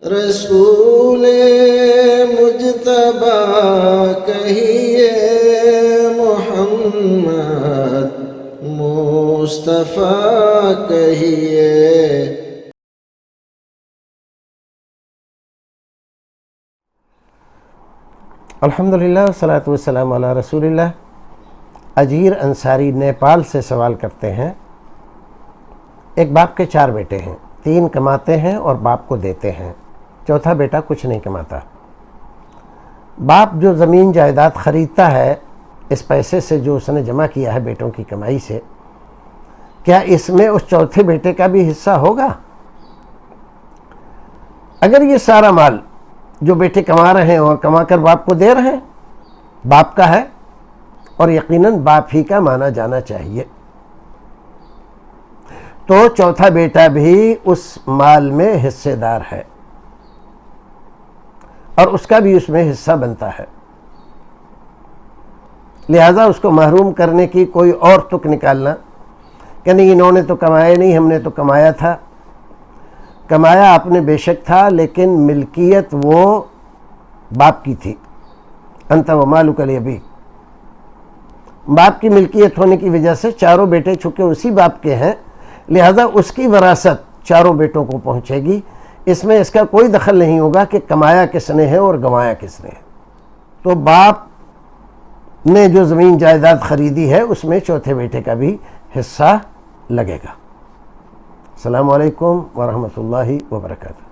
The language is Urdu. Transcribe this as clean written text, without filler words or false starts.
رسول مجتبی کہیے، محمد مصطفیٰ کہیے۔ الحمدللہ والصلاۃ والسلام علی رسول اللہ۔ اجیر انصاری نیپال سے سوال کرتے ہیں، ایک باپ کے 4 بیٹے ہیں، 3 کماتے ہیں اور باپ کو دیتے ہیں، چوتھا بیٹا کچھ نہیں کماتا۔ باپ جو زمین جائیداد خریدتا ہے اس پیسے سے جو اس نے جمع کیا ہے بیٹوں کی کمائی سے، کیا اس میں اس چوتھے بیٹے کا بھی حصہ ہوگا؟ اگر یہ سارا مال جو بیٹے کما رہے ہیں اور کما کر باپ کو دے رہے ہیں باپ کا ہے، اور یقیناً باپ ہی کا مانا جانا چاہیے، تو چوتھا بیٹا بھی اس مال میں حصے دار ہے اور اس کا بھی اس میں حصہ بنتا ہے، لہذا اس کو محروم کرنے کی کوئی اور تک نکالنا کہ نہیں انہوں نے تو کمایا نہیں، ہم نے تو کمایا تھا۔ کمایا آپ نے بے شک تھا، لیکن ملکیت وہ باپ کی تھی، انت ومالک لیبیک، باپ کی ملکیت ہونے کی وجہ سے چاروں بیٹے چونکہ اسی باپ کے ہیں، لہذا اس کی وراثت چاروں بیٹوں کو پہنچے گی، اس میں اس کا کوئی دخل نہیں ہوگا کہ کمایا کس نے ہے اور گنوایا کس نے ہے۔ تو باپ نے جو زمین جائیداد خریدی ہے اس میں چوتھے بیٹے کا بھی حصہ لگے گا۔ السلام علیکم ورحمۃ اللہ وبرکاتہ۔